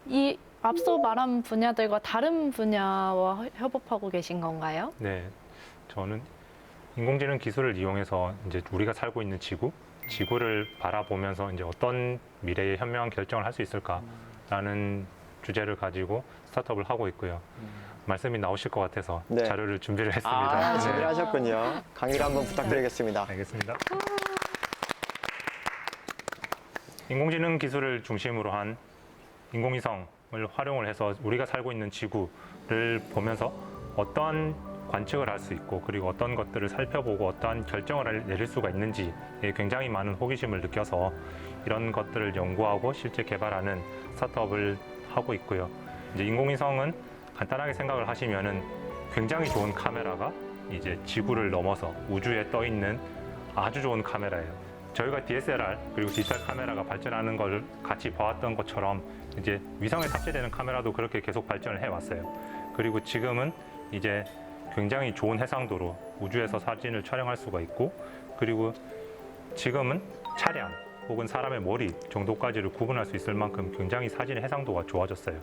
이 앞서 말한 분야들과 다른 분야와 협업하고 계신 건가요? 네, 저는 인공지능 기술을 이용해서 이제 우리가 살고 있는 지구를 바라보면서 이제 어떤 미래의 현명한 결정을 할 수 있을까라는 주제를 가지고 스타트업을 하고 있고요. 말씀이 나오실 것 같아서 네. 자료를 준비를 했습니다. 네. 준비를 하셨군요. 강의를 한번 부탁드리겠습니다. 알겠습니다. 인공지능 기술을 중심으로 한 인공위성을 활용을 해서 우리가 살고 있는 지구를 보면서 어떠한 관측을 할 수 있고 그리고 어떤 것들을 살펴보고 어떠한 결정을 내릴 수가 있는지에 굉장히 많은 호기심을 느껴서 이런 것들을 연구하고 실제 개발하는 스타트업을 하고 있고요. 이제 인공위성은 간단하게 생각을 하시면은 굉장히 좋은 카메라가 이제 지구를 넘어서 우주에 떠 있는 아주 좋은 카메라예요. 저희가 DSLR 그리고 디지털 카메라가 발전하는 걸 같이 봐왔던 것처럼 이제 위성에 탑재되는 카메라도 그렇게 계속 발전을 해왔어요. 그리고 지금은 이제 굉장히 좋은 해상도로 우주에서 사진을 촬영할 수가 있고 그리고 지금은 차량 혹은 사람의 머리 정도까지를 구분할 수 있을 만큼 굉장히 사진의 해상도가 좋아졌어요.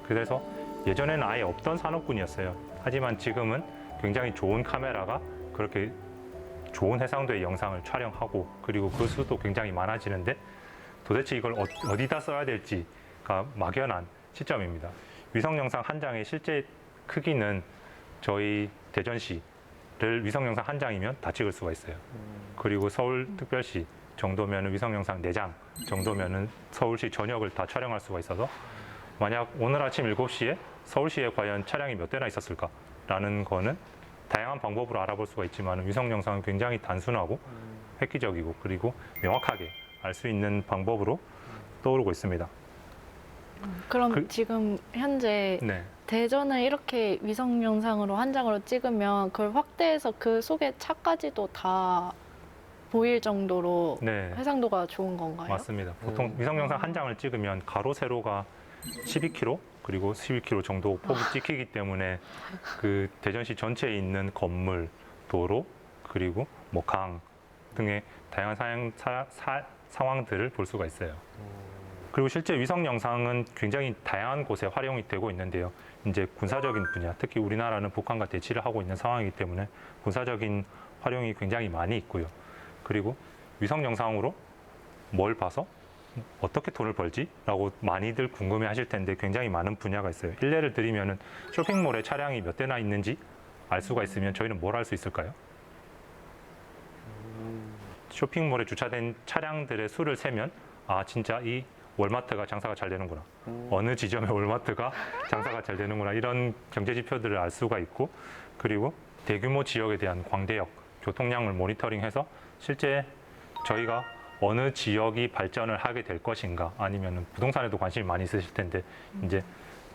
그래서 예전에는 아예 없던 산업군이었어요. 하지만 지금은 굉장히 좋은 카메라가 그렇게 좋은 해상도의 영상을 촬영하고 그리고 그 수도 굉장히 많아지는데 도대체 이걸 어디다 써야 될지가 막연한 시점입니다. 위성 영상 한 장의 실제 크기는 저희 대전시를 위성 영상 한 장이면 다 찍을 수가 있어요. 그리고 서울특별시 정도면 위성 영상 4장 정도면 서울시 전역을 다 촬영할 수가 있어서 만약 오늘 아침 7시에 서울시에 과연 차량이 몇 대나 있었을까라는 거는 다양한 방법으로 알아볼 수가 있지만 위성 영상은 굉장히 단순하고 획기적이고 그리고 명확하게 알 수 있는 방법으로 떠오르고 있습니다. 그럼 지금 현재 네. 대전을 이렇게 위성 영상으로 한 장으로 찍으면 그걸 확대해서 그 속에 차까지도 다 보일 정도로 네. 해상도가 좋은 건가요? 맞습니다. 보통 위성 영상 한 장을 찍으면 가로 세로가 12km 그리고 11km 정도 폭이 찍히기 때문에 그 대전시 전체에 있는 건물, 도로 그리고 뭐 강 등의 다양한 상황들을 볼 수가 있어요. 그리고 실제 위성 영상은 굉장히 다양한 곳에 활용이 되고 있는데요. 이제 군사적인 분야, 특히 우리나라는 북한과 대치를 하고 있는 상황이기 때문에 군사적인 활용이 굉장히 많이 있고요. 그리고 위성 영상으로 뭘 봐서 어떻게 돈을 벌지? 라고 많이들 궁금해 하실 텐데 굉장히 많은 분야가 있어요. 일례를 드리면은 쇼핑몰에 차량이 몇 대나 있는지 알 수가 있으면 저희는 뭘 할 수 있을까요? 쇼핑몰에 주차된 차량들의 수를 세면 아 진짜 이 월마트가 장사가 잘 되는구나. 어느 지점의 월마트가 장사가 잘 되는구나. 이런 경제 지표들을 알 수가 있고 그리고 대규모 지역에 대한 광대역, 교통량을 모니터링해서 실제 저희가 어느 지역이 발전을 하게 될 것인가 아니면 부동산에도 관심이 많이 있으실 텐데 이제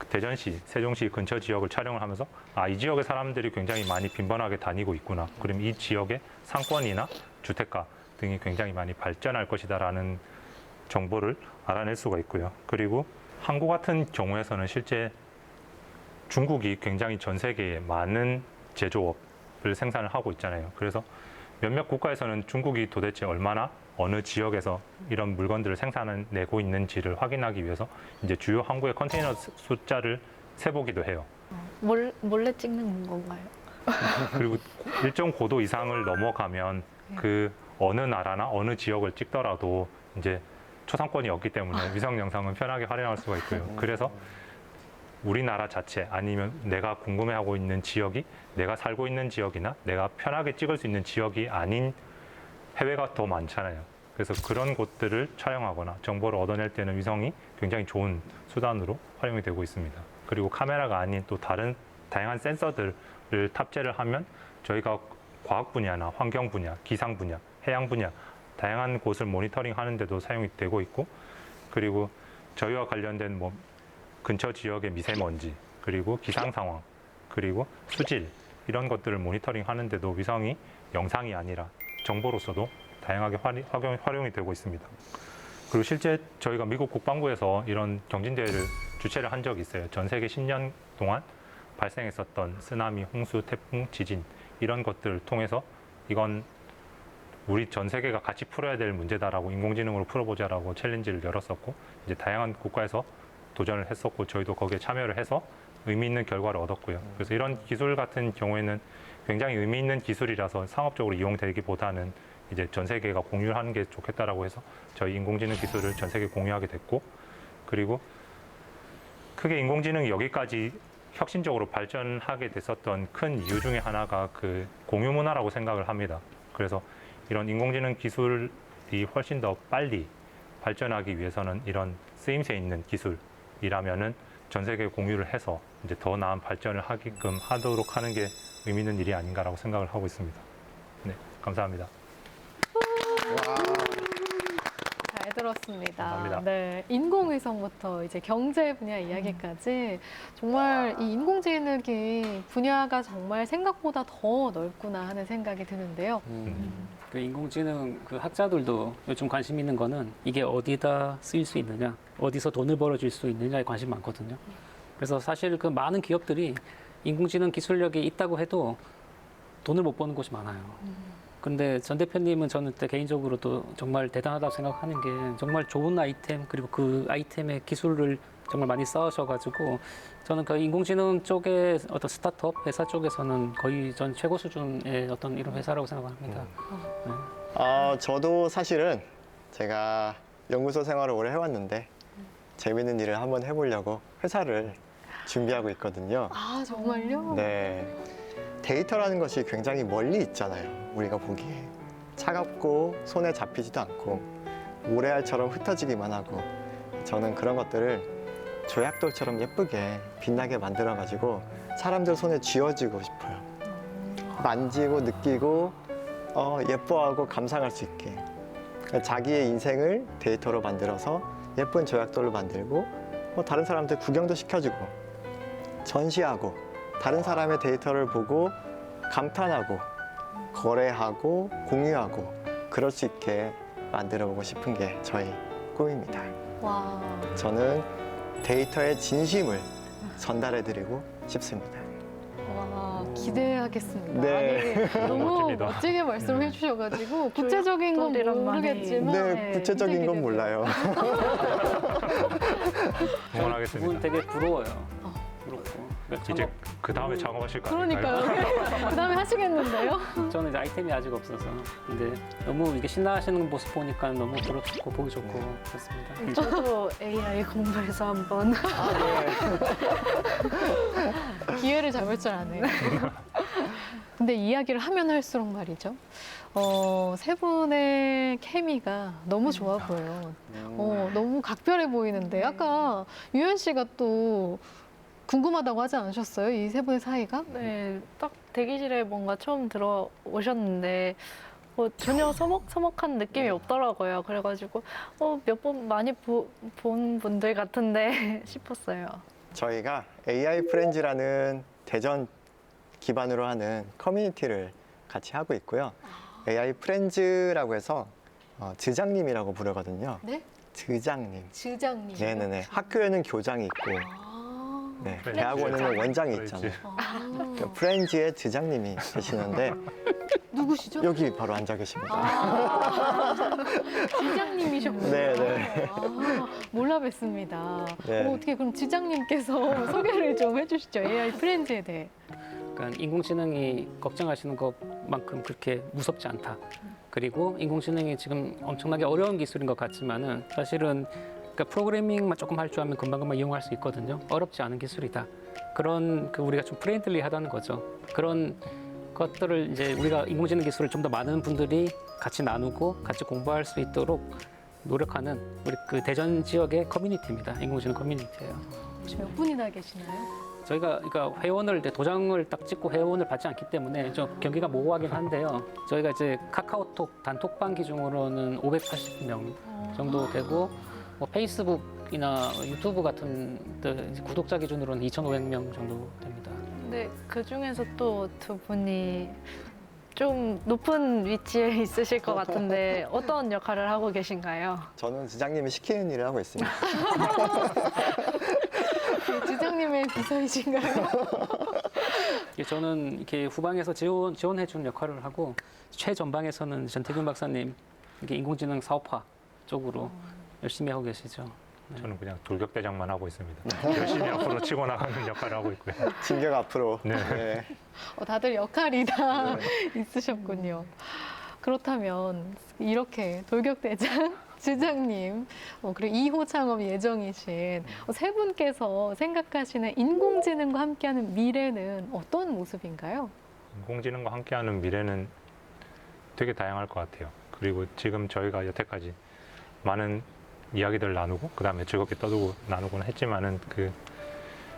대전시, 세종시 근처 지역을 촬영을 하면서 아, 이 지역의 사람들이 굉장히 많이 빈번하게 다니고 있구나. 그럼 이 지역의 상권이나 주택가 등이 굉장히 많이 발전할 것이다라는 정보를 알아낼 수가 있고요. 그리고 한국 같은 경우에서는 실제 중국이 굉장히 전 세계에 많은 제조업을 생산을 하고 있잖아요. 그래서 몇몇 국가에서는 중국이 도대체 얼마나 어느 지역에서 이런 물건들을 생산해내고 있는지를 확인하기 위해서 이제 주요 항구의 컨테이너 숫자를 세보기도 해요. 몰래 찍는 건가요? 그리고 일정 고도 이상을 넘어가면 그 어느 나라나 어느 지역을 찍더라도 이제 초상권이 없기 때문에 위성 영상은 편하게 활용할 수가 있고요. 그래서 우리나라 자체 아니면 내가 궁금해하고 있는 지역이 내가 살고 있는 지역이나 내가 편하게 찍을 수 있는 지역이 아닌 해외가 더 많잖아요. 그래서 그런 곳들을 촬영하거나 정보를 얻어낼 때는 위성이 굉장히 좋은 수단으로 활용이 되고 있습니다. 그리고 카메라가 아닌 또 다른 다양한 센서들을 탑재를 하면 저희가 과학 분야나 환경 분야, 기상 분야, 해양 분야 다양한 곳을 모니터링 하는데도 사용이 되고 있고, 그리고 저희와 관련된 뭐 근처 지역의 미세먼지, 그리고 기상 상황, 그리고 수질 이런 것들을 모니터링 하는데도 위성이 영상이 아니라 정보로서도 다양하게 활용이 되고 있습니다. 그리고 실제 저희가 미국 국방부에서 이런 경진대회를 주최를 한 적이 있어요. 전 세계 10년 동안 발생했었던 쓰나미, 홍수, 태풍, 지진 이런 것들을 통해서 이건 우리 전 세계가 같이 풀어야 될 문제다라고 인공지능으로 풀어보자라고 챌린지를 열었었고, 이제 다양한 국가에서 도전을 했었고 저희도 거기에 참여를 해서 의미 있는 결과를 얻었고요. 그래서 이런 기술 같은 경우에는 굉장히 의미 있는 기술이라서 상업적으로 이용되기보다는 이제 전 세계가 공유하는 게 좋겠다라고 해서 저희 인공지능 기술을 전 세계 공유하게 됐고, 그리고 크게 인공지능이 여기까지 혁신적으로 발전하게 됐었던 큰 이유 중에 하나가 그 공유 문화라고 생각을 합니다. 그래서 이런 인공지능 기술이 훨씬 더 빨리 발전하기 위해서는 이런 쓰임새 있는 기술이라면은 전 세계에 공유를 해서 이제 더 나은 발전을 하게끔 하도록 하는 게 의미 있는 일이 아닌가라고 생각을 하고 있습니다. 네, 감사합니다. 잘 들었습니다. 감사합니다. 네, 인공위성부터 이제 경제 분야 이야기까지 정말 이 인공지능이 분야가 정말 생각보다 더 넓구나 하는 생각이 드는데요. 그 인공지능 그 학자들도 요즘 관심 있는 거는 이게 어디다 쓰일 수 있느냐, 어디서 돈을 벌어줄 수 있느냐에 관심 많거든요. 그래서 사실 그 많은 기업들이 인공지능 기술력이 있다고 해도 돈을 못 버는 곳이 많아요. 근데 전 대표님은 저는 개인적으로도 정말 대단하다고 생각하는 게 정말 좋은 아이템 그리고 그 아이템의 기술을 정말 많이 쌓으셔가지고 저는 그 인공지능 쪽의 어떤 스타트업 회사 쪽에서는 거의 전 최고 수준의 어떤 이런 회사라고 생각합니다. 저도 사실은 제가 연구소 생활을 오래 해왔는데 재밌는 일을 한번 해보려고 회사를 준비하고 있거든요. 아, 정말요? 네. 데이터라는 것이 굉장히 멀리 있잖아요. 우리가 보기에. 차갑고 손에 잡히지도 않고 모래알처럼 흩어지기만 하고, 저는 그런 것들을 조약돌처럼 예쁘게 빛나게 만들어가지고 사람들 손에 쥐어주고 싶어요. 만지고 느끼고 예뻐하고 감상할 수 있게. 자기의 인생을 데이터로 만들어서 예쁜 조약돌로 만들고 다른 사람들 구경도 시켜주고 전시하고 다른 사람의 데이터를 보고 감탄하고 거래하고 공유하고 그럴 수 있게 만들어보고 싶은 게 저희 꿈입니다. 와, 저는 데이터의 진심을 전달해드리고 싶습니다. 와, 기대하겠습니다. 네. 아니, 너무 멋집니다. 멋지게 말씀해 주셔가지고 구체적인 건 조약돌이란 말이. 모르겠지만 네, 구체적인 건 굉장히 몰라요. 그분 응원하겠습니다. 되게 부러워요. 부럽고. 그러니까 이제 그 다음에 작업하실 거 아닌가요? 그러니까요. 그 다음에 하시겠는데요? 저는 이제 아이템이 아직 없어서 근데 너무 이게 신나하시는 모습 보니까 너무 부럽고 보기 좋고 그렇습니다. 저도 AI 공부해서 한번 기회를 잡을 줄 아네요. 근데 이야기를 하면 할수록 말이죠. 세 분의 케미가 너무 좋아 보여요. 너무 각별해 보이는데 아까 유현 씨가 또 궁금하다고 하지 않으셨어요? 이 세 분의 사이가? 네, 딱 대기실에 뭔가 처음 들어오셨는데 전혀 서먹서먹한 느낌이 없더라고요. 그래가지고 몇 번 많이 본 분들 같은데 싶었어요. 저희가 AI 프렌즈라는 대전 기반으로 하는 커뮤니티를 같이 하고 있고요. AI 프렌즈라고 해서 즈장님이라고 부르거든요. 네? 즈장님. 지장님. 네네네. 학교에는 교장이 있고, 네, 대학원에는 원장이 있잖아요. 그 프렌즈의 즈장님이 계시는데 누구시죠? 여기 바로 앉아 계십니다. 지장님이셨군요. 네네. 몰라 뵀습니다. 네. 어떻게 그럼 지장님께서 소개를 좀 해주시죠. AI 프렌즈에 대해. 그러니까 인공지능이 걱정하시는 것만큼 그렇게 무섭지 않다. 그리고 인공지능이 지금 엄청나게 어려운 기술인 것 같지만은 사실은 그러니까 프로그래밍만 조금 할 줄 알면 금방금방 이용할 수 있거든요. 어렵지 않은 기술이다. 그런 우리가 좀 프렌들리하다는 거죠. 그런 것들을 이제 우리가 인공지능 기술을 좀 더 많은 분들이 같이 나누고 같이 공부할 수 있도록 노력하는 우리 그 대전 지역의 커뮤니티입니다. 인공지능 커뮤니티예요. 혹시 몇 분이나 계시나요? 저희가 그러니까 회원을 이제 도장을 딱 찍고 회원을 받지 않기 때문에 좀 경기가 모호하긴 한데요. 저희가 이제 카카오톡 단톡방 기준으로는 580명 정도 되고 뭐 페이스북이나 유튜브 같은 데 이제 구독자 기준으로는 2,500명 정도 됩니다. 근데 그 중에서 또 두 분이 좀 높은 위치에 있으실 것 같은데 어떤 역할을 하고 계신가요? 저는 지장님이 시키는 일을 하고 있습니다. 지장님의 비서이신가요? 저는 이렇게 후방에서 지원해 주는 역할을 하고 최전방에서는 전태균 박사님 이렇게 인공지능 사업화 쪽으로 열심히 하고 계시죠. 네. 저는 그냥 돌격대장만 하고 있습니다. 열심히 앞으로 치고 나가는 역할을 하고 있고요. 진격 앞으로. 네. 네. 다들 역할이 다 있으셨군요. 그렇다면 이렇게 돌격대장 지장님 그리고 2호 창업 예정이신 세 분께서 생각하시는 인공지능과 함께하는 미래는 어떤 모습인가요? 인공지능과 함께하는 미래는 되게 다양할 것 같아요. 그리고 지금 저희가 여태까지 많은 이야기들 나누고 그다음에 즐겁게 떠들고 나누곤 했지만은 그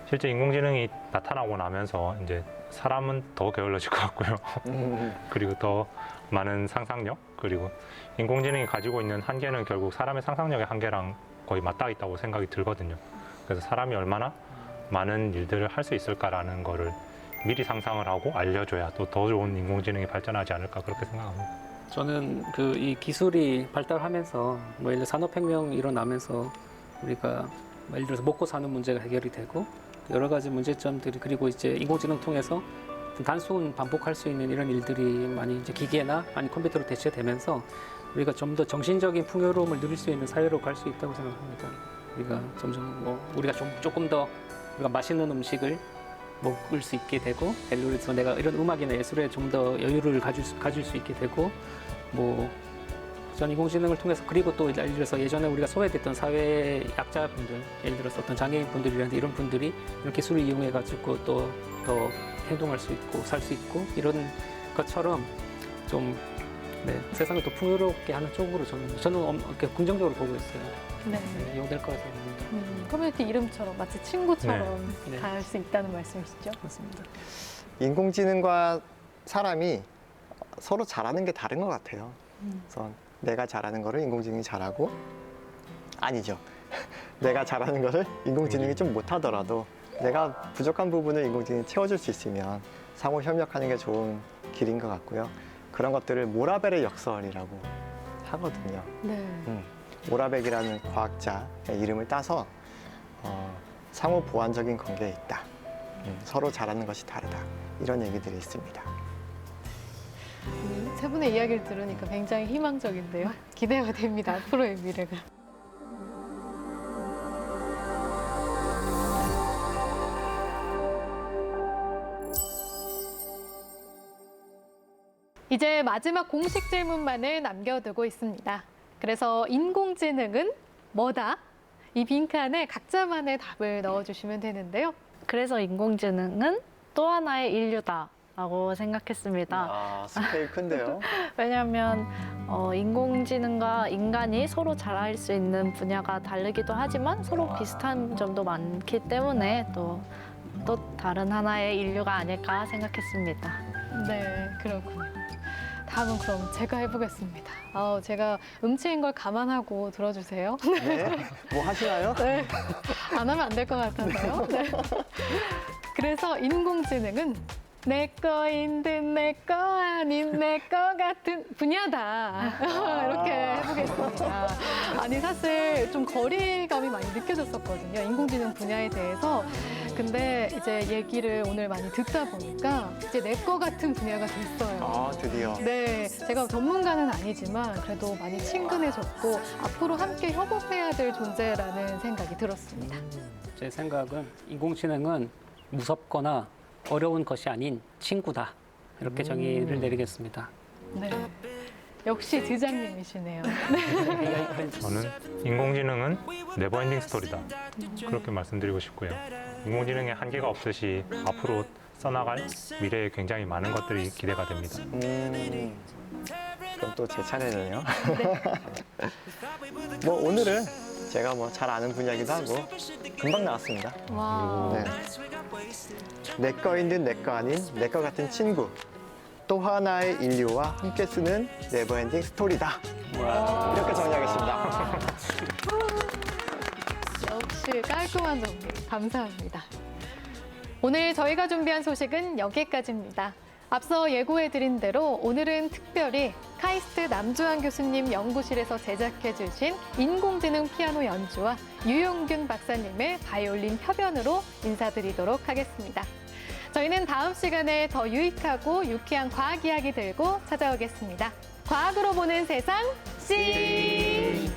실제 인공지능이 나타나고 나면서 이제 사람은 더 게을러질 것 같고요. 그리고 더 많은 상상력 그리고 인공지능이 가지고 있는 한계는 결국 사람의 상상력의 한계랑 거의 맞닿아 있다고 생각이 들거든요. 그래서 사람이 얼마나 많은 일들을 할 수 있을까라는 거를 미리 상상을 하고 알려줘야 또 더 좋은 인공지능이 발전하지 않을까 그렇게 생각합니다. 저는 그 이 기술이 발달하면서 뭐 예를 들어 산업혁명이 일어나면서 우리가 뭐 예를 들어서 먹고 사는 문제가 해결이 되고 여러 가지 문제점들이 그리고 이제 인공지능 통해서 단순 반복할 수 있는 이런 일들이 많이 이제 기계나 아니 컴퓨터로 대체되면서 우리가 좀 더 정신적인 풍요로움을 누릴 수 있는 사회로 갈 수 있다고 생각합니다. 우리가 점점 뭐 우리가 조금 더 우리가 맛있는 음식을 먹을 수 있게 되고 예를 들어서 내가 이런 음악이나 예술에 좀 더 여유를 가질 수 있게 되고 뭐 전 인공지능을 통해서 그리고 또 예를 들어서 예전에 우리가 소외됐던 사회 약자분들 예를 들어서 어떤 장애인분들이라든지 이런 분들이 이런 기술을 이용해 가지고 또 더 행동할 수 있고 살 수 있고 이런 것처럼 좀 세상을 더 풍요롭게 하는 쪽으로 저는 이렇게 긍정적으로 보고 있어요. 네. 이용될 거라고 생각합니다. 커뮤니티 이름처럼 마치 친구처럼 네. 갈 수 있다는 말씀이시죠? 맞습니다. 인공지능과 사람이 서로 잘하는 게 다른 것 같아요. 그래서 내가 잘하는 거를 인공지능이 잘하고 아니죠. 내가 잘하는 거를 인공지능이 좀 못하더라도 내가 부족한 부분을 인공지능이 채워줄 수 있으면 상호 협력하는 게 좋은 길인 것 같고요. 그런 것들을 모라벨의 역설이라고 하거든요. 네. 모라벨이라는 과학자의 이름을 따서 상호 보완적인 관계에 있다. 서로 잘하는 것이 다르다. 이런 얘기들이 있습니다. 세 분의 이야기를 들으니까 굉장히 희망적인데요. 기대가 됩니다. 앞으로의 미래가. 이제 마지막 공식 질문만을 남겨두고 있습니다. 그래서 인공지능은 뭐다? 이 빈칸에 각자만의 답을 넣어주시면 되는데요. 그래서 인공지능은 또 하나의 인류다라고 생각했습니다. 스케일 큰데요. 왜냐하면 인공지능과 인간이 서로 잘할 수 있는 분야가 다르기도 하지만 서로 비슷한 점도 많기 때문에 또 다른 하나의 인류가 아닐까 생각했습니다. 네, 그렇군요. 다음은 그럼 제가 해보겠습니다. 제가 음치인 걸 감안하고 들어주세요. 네. 뭐 하시나요? 네. 안 하면 안 될 것 같아서요. 네. 그래서 인공지능은 내 거인 듯 내 거 아닌 내 거 같은 분야다. 이렇게 해보겠습니다. 아니 사실 좀 거리감이 많이 느껴졌었거든요. 인공지능 분야에 대해서. 근데 이제 얘기를 오늘 많이 듣다 보니까 이제 내 거 같은 분야가 됐어요. 드디어. 네, 제가 전문가는 아니지만 그래도 많이 친근해졌고 앞으로 함께 협업해야 될 존재라는 생각이 들었습니다. 제 생각은 인공지능은 무섭거나 어려운 것이 아닌 친구다. 이렇게 정의를 내리겠습니다. 네, 역시 지장님이시네요. 저는 인공지능은 네버엔딩 스토리다. 그렇게 말씀드리고 싶고요. 인공지능에 한계가 없듯이 앞으로 써나갈 미래에 굉장히 많은 것들이 기대가 됩니다. 그럼 또 제 차례네요. 뭐 오늘은 제가 뭐 잘 아는 분야이기도 하고 금방 나왔습니다. 와, 네. 내 거 있는 내 거 아닌 내 거 같은 친구. 또 하나의 인류와 함께 쓰는 네버엔딩 스토리다. 이렇게 정리하겠습니다. 역시 깔끔한 정리. 감사합니다. 오늘 저희가 준비한 소식은 여기까지입니다. 앞서 예고해드린 대로 오늘은 특별히 카이스트 남주환 교수님 연구실에서 제작해주신 인공지능 피아노 연주와 유용균 박사님의 바이올린 협연으로 인사드리도록 하겠습니다. 저희는 다음 시간에 더 유익하고 유쾌한 과학 이야기 들고 찾아오겠습니다. 과학으로 보는 세상, 씨!